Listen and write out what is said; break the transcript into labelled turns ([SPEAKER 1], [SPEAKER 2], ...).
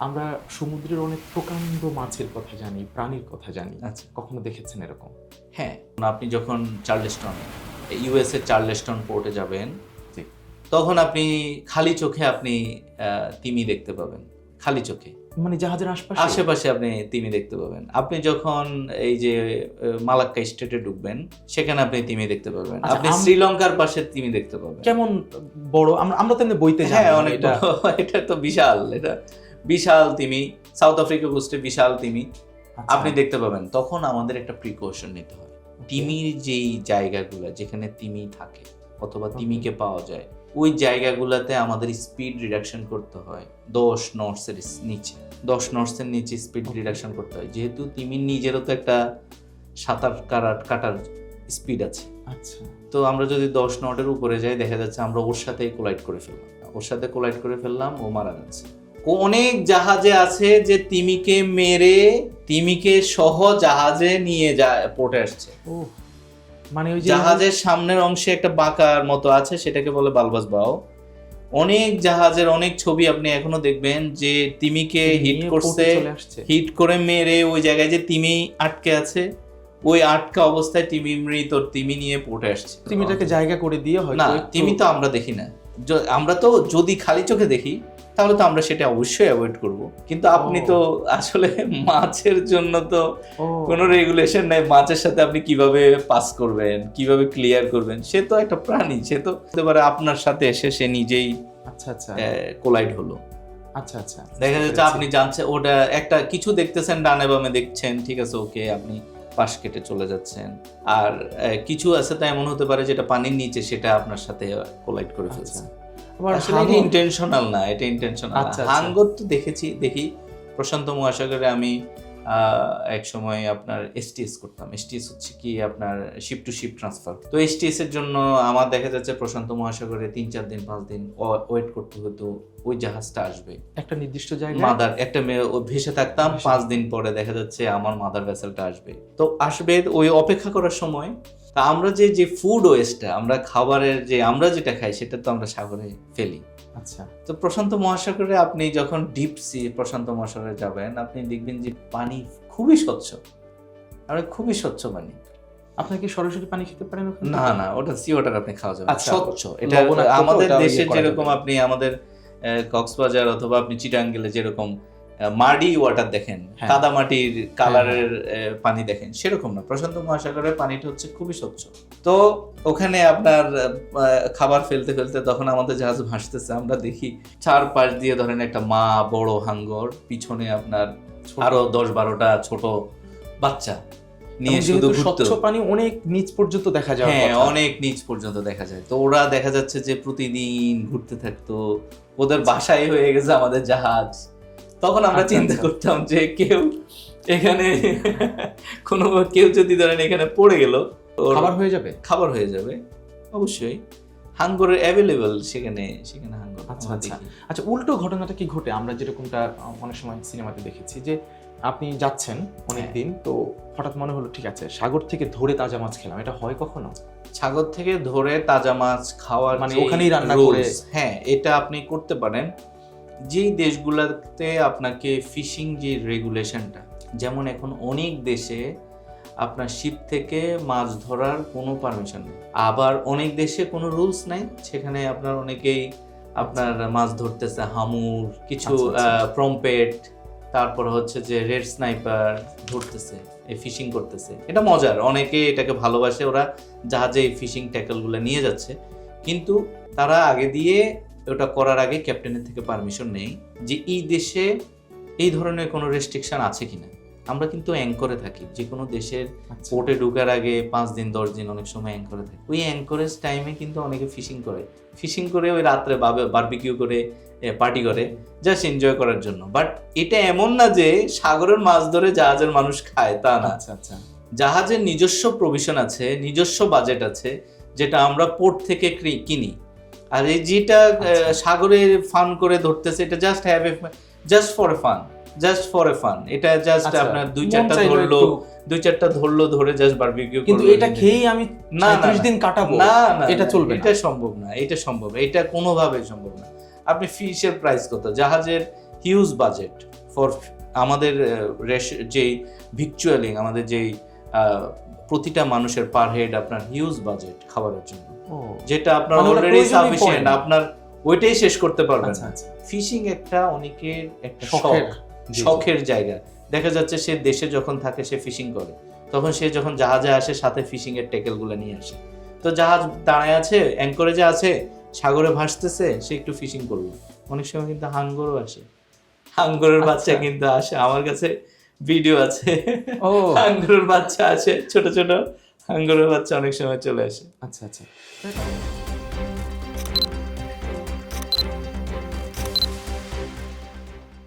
[SPEAKER 1] আমরা সমুদ্রের অনেক প্রকাণ্ড মাছের কথা জানি, প্রাণীর কথা জানি।
[SPEAKER 2] আচ্ছা,
[SPEAKER 1] কখনো দেখেছেন এরকম?
[SPEAKER 2] হ্যাঁ, আপনি যখন চার্লেস্টন, ইউএস এর চার্লেস্টন পোর্টে যাবেন,
[SPEAKER 1] জি।
[SPEAKER 2] তখন আপনি খালি চোখে আপনি তিমি দেখতে পাবেন। খালি চোখে
[SPEAKER 1] মানে জাহাজের আশপাশে?
[SPEAKER 2] আশেপাশে আপনি তিমি দেখতে পাবেন। আপনি যখন এই যে মালাক্কা স্টেটে ঢুকবেন, সেখানে আপনি তিমি দেখতে পাবেন।
[SPEAKER 1] আচ্ছা,
[SPEAKER 2] আপনি শ্রীলঙ্কার পাশে তিমি দেখতে পাবেন।
[SPEAKER 1] কেমন বড়? আমরা তো এমনি বইতে জানি।
[SPEAKER 2] হ্যাঁ, অনেক
[SPEAKER 1] এটা
[SPEAKER 2] বড়। এটা তো বিশাল, এটা বিশাল তিমি। সাউথ আফ্রিকা কোস্টে বিশাল তিমি
[SPEAKER 1] আচ্ছা।
[SPEAKER 2] আপনি দেখতে পাবেন। তখন আমাদের একটা প্রিকশন নিতে হয়। তিমির যেই জায়গাগুলো যেখানে তিমি থাকে অথবা তিমিকে পাওয়া যায়, ওই জায়গাগুলোতে আমাদের স্পিড রিডাকশন করতে হয় 10 নটসের নিচে। 10 নটসের নিচে স্পিড রিডাকশন করতে হয়, যেহেতু তিমির নিজেরও তো একটা সাঁতার কাটার স্পিড আছে।
[SPEAKER 1] আচ্ছা।
[SPEAKER 2] তো আমরা যদি 10 নটের উপরে যাই, দেখা যাচ্ছে আমরা ওর সাথেই কোলাইড করে ফেললাম। ও মারা যাচ্ছে। অনেক জাহাজে আছে যে তিমিকে মেরে তিমিকে সহ জাহাজে নিয়ে যায়, পোর্টে আসছে।
[SPEAKER 1] ও মানে ওই যে
[SPEAKER 2] জাহাজের সামনের অংশে একটা বাঁকার মতো আছে, সেটাকে বলে বালবাস বাও। অনেক জাহাজের অনেক ছবি আপনি এখনো দেখবেন যে তিমিকে হিট করছে, হিট করে মেরে ওই জায়গায় যে তিমি আটকে আছে, ওই আটকা অবস্থায় তিমি নিয়ে পোর্টে আসছে।
[SPEAKER 1] তিমিটাকে জায়গা করে দিয়ে হয়
[SPEAKER 2] না, তিমি তো আমরা দেখি না। আমরা তো যদি খালি চোখে দেখি তাহলে তো আমরা সেটা অবশ্যই অ্যাভয়েড করব, কিন্তু আপনি তো আসলে মাছের জন্য তো কোনো রেগুলেশন নেই। মাছের সাথে আপনি কিভাবে পাস করবেন, কিভাবে ক্লিয়ার করবেন, সে তো একটা প্রাণী, সে তো হতে পারে আপনার সাথে এসে সে নিজেই কোলাইড হলো।
[SPEAKER 1] আচ্ছা আচ্ছা,
[SPEAKER 2] দেখা যাচ্ছে আপনি জানছেন ওটা একটা কিছু দেখতেছেন, ডানে বামে দেখছেন, ঠিক আছে, ওকে, আপনি পাশ কেটে চলে যাচ্ছেন। আর কিছু আছে তা এমন হতে পারে যেটা পানির নিচে, সেটা আপনার সাথে কোলাইড করে ফেলছে। আসলে এটা ইন্টেনশনাল না, এটা ইন্টেনশনাল। হাঙ্গর তো দেখি প্রশান্ত মহাসাগরে আমি এক সময় আপনার এসটিএস করতাম। এসটিএস হচ্ছে কি আপনার শিপ টু শিপ ট্রান্সফার। তো এসটিএস এর জন্য আমার দেখা যাচ্ছে প্রশান্ত মহাসাগরে 3-4 দিন 5 দিন ওয়েট করতে হতো ওই জাহাজটা আসবে
[SPEAKER 1] একটা নির্দিষ্ট জায়গায়।
[SPEAKER 2] মাদার একটা ভেসে থাকতাম, 5 দিন পরে দেখা যাচ্ছে আমার মাদার ভেসেলটা আসবে। তো আসবে, ওই অপেক্ষা করার সময় তা আমরা যে ফুড ওয়েস্টটা, আমরা খাবারের যে আমরা যেটা খাই সেটা তো আমরা সাগরে ফেলি।
[SPEAKER 1] আচ্ছা।
[SPEAKER 2] তো প্রশান্ত মহাসাগরে আপনি যখন ডিপ সি প্রশান্ত মহাসাগরে যাবেন, আপনি দেখবেন যে পানি খুবই স্বচ্ছ, আর খুবই স্বচ্ছ পানি।
[SPEAKER 1] আপনি কি সরাসরি পানি খেতে পারেন?
[SPEAKER 2] না, ওটা সি ওয়াটার আপনি খাওয়া যাবে, স্বচ্ছ। এটা
[SPEAKER 1] লবণাক্ত তো,
[SPEAKER 2] আমাদের
[SPEAKER 1] ওটা
[SPEAKER 2] দেশে
[SPEAKER 1] ইয়ে করা
[SPEAKER 2] যেরকম
[SPEAKER 1] যাবে।
[SPEAKER 2] আপনি আমাদের কক্সবাজার অথবা আপনি চিটাং গেলে যেরকম মাটি ওয়াটার দেখেন, কাদা মাটির কালারের পানি দেখেন, সেরকম না। প্রশান্ত মহাসাগরের পানিটা হচ্ছে খুবই স্বচ্ছ। তো ওখানে আপনার খাবার ফেলতে ফেলতে তখন আমাদের জাহাজ ভাসতেছে, আমরা দেখি চারপাশ দিয়ে ধরেন একটা মা বড় হাঙ্গর, পিছনে আপনার আরো 10-12টা ছোট বাচ্চা নিয়ে শুধু
[SPEAKER 1] স্বচ্ছ পানি অনেক নিচ পর্যন্ত দেখা যায়।
[SPEAKER 2] হ্যাঁ, অনেক নিচ পর্যন্ত দেখা যায়। তো ওরা দেখা যাচ্ছে যে প্রতিদিন ঘুরতে থাকতো, ওদের বাসায় হয়ে গেছে আমাদের জাহাজ। তখন আমরা চিন্তা করতাম যে কেউ এখানে কেউ যদি ধরেন এখানে পড়ে গেল, খাবার হয়ে যাবে অবশ্যই। হাঙ্গরের অ্যাভেলেবল সেখানে হাঙ্গর।
[SPEAKER 1] আচ্ছা, উল্টো ঘটনাটা কি ঘটে? আমরা যেরকমটা অনেক সময় সিনেমাতে দেখেছি যে আপনি যাচ্ছেন অনেকদিন, তো হঠাৎ মনে হলো ঠিক আছে সাগর থেকে ধরে তাজা মাছ খেলাম, এটা হয় কখনো?
[SPEAKER 2] সাগর থেকে ধরে তাজা মাছ খাওয়ার
[SPEAKER 1] মানে ওখানেই রান্না করে?
[SPEAKER 2] হ্যাঁ, এটা আপনি করতে পারেন যেই দেশগুলোতে আপনাকে ফিশিং যে রেগুলেশনটা, যেমন এখন অনেক দেশে আপনার শিপ থেকে মাছ ধরার কোনো পারমিশন নেই, আবার অনেক দেশে কোনো রুলস নাই, সেখানে আপনার অনেকেই আপনার মাছ ধরতেছে, হামুর কিছু প্রম্পেট, তারপর হচ্ছে যে রেড স্নাইপার ধরতেছে, এই ফিশিং করতেছে। এটা মজার, অনেকে এটাকে ভালোবাসে, ওরা জাহাজে এই ফিশিং ট্যাকলগুলো নিয়ে যাচ্ছে। কিন্তু তারা আগে দিয়ে ওটা করার আগে ক্যাপ্টেনের থেকে পারমিশন নেই যে এই দেশে এই ধরনের কোনো রেস্ট্রিকশন আছে কিনা। আমরা কিন্তু অ্যাঙ্করে থাকি, যে কোনো দেশের পোর্টে ঢোকার আগে 5 দিন 10 দিন অনেক সময় অ্যাঙ্করে থাকি। ওই অ্যাঙ্করেজ টাইমে কিন্তু অনেকে ফিশিং করে ওই রাত্রে বারবিকিউ করে পার্টি করে, জাস্ট এনজয় করার জন্য। বাট এটা এমন না যে সাগরের মাছ ধরে জাহাজের মানুষ খায়, তা না। জাহাজের নিজস্ব প্রভিশন আছে, নিজস্ব বাজেট আছে, যেটা আমরা পোর্ট থেকে কিনি। আর এই যেটা সাগরে ফান করে ধরতেছে, এটা জাস্ট ফর এ ফান। এটা জাস্ট আপনার 2-4টা ধরলো ধরে জাস্ট বারবিকিউ করলো।
[SPEAKER 1] কিন্তু এটা খেয়েই আমি 30 দিন কাটাবো,
[SPEAKER 2] না,
[SPEAKER 1] এটা চলবে না।
[SPEAKER 2] এটা সম্ভব না, এটা কোনোভাবে সম্ভব না। আপনি ফিশের প্রাইস কত? জাহাজের হিউজ বাজেট ফর আমাদের যেই ভিকচুয়ালিং, আমাদের যেই প্রতিটা মানুষের পার হেড আপনার হিউজ বাজেট খাবারের জন্য, যেটা আপনার
[SPEAKER 1] মানে ওটা
[SPEAKER 2] অলরেডি
[SPEAKER 1] প্রয়োজনই পড়ে
[SPEAKER 2] সাফিসিয়েন্ট,
[SPEAKER 1] না।
[SPEAKER 2] আপনার ওইটাই শেষ করতে পারবেন
[SPEAKER 1] আচ্ছা
[SPEAKER 2] না।
[SPEAKER 1] আচ্ছা,
[SPEAKER 2] ফিশিং একটা অনেকের একটা
[SPEAKER 1] শখের,
[SPEAKER 2] শখ,
[SPEAKER 1] জি, জি।
[SPEAKER 2] শখের জায়গা। দেখা যাচ্ছে সে দেশে যখন থাকে সে ফিশিং করে, তখন সে যখন জাহাজে আসে সাথে ফিশিং এর ট্যাকেলগুলো নিয়ে আসে। তো জাহাজ দাঁড়ায় আছে, অ্যাঙ্করেজে আছে, সাগরে ভাসতেছে, সে একটু ফিশিং করলো। অনেক সময় কিন্তু হাঙ্গরও আসে, হাঙ্গরের বাচ্চা
[SPEAKER 1] আচ্ছা।
[SPEAKER 2] কিন্তু আসে, আমার কাছে ভিডিও আছে।
[SPEAKER 1] ও
[SPEAKER 2] হাঙ্গরের বাচ্চা আসে, ছোট ছোট হাঙ্গরের বাচ্চা অনেক সময় চলে আসে।
[SPEAKER 1] আচ্ছা আচ্ছা।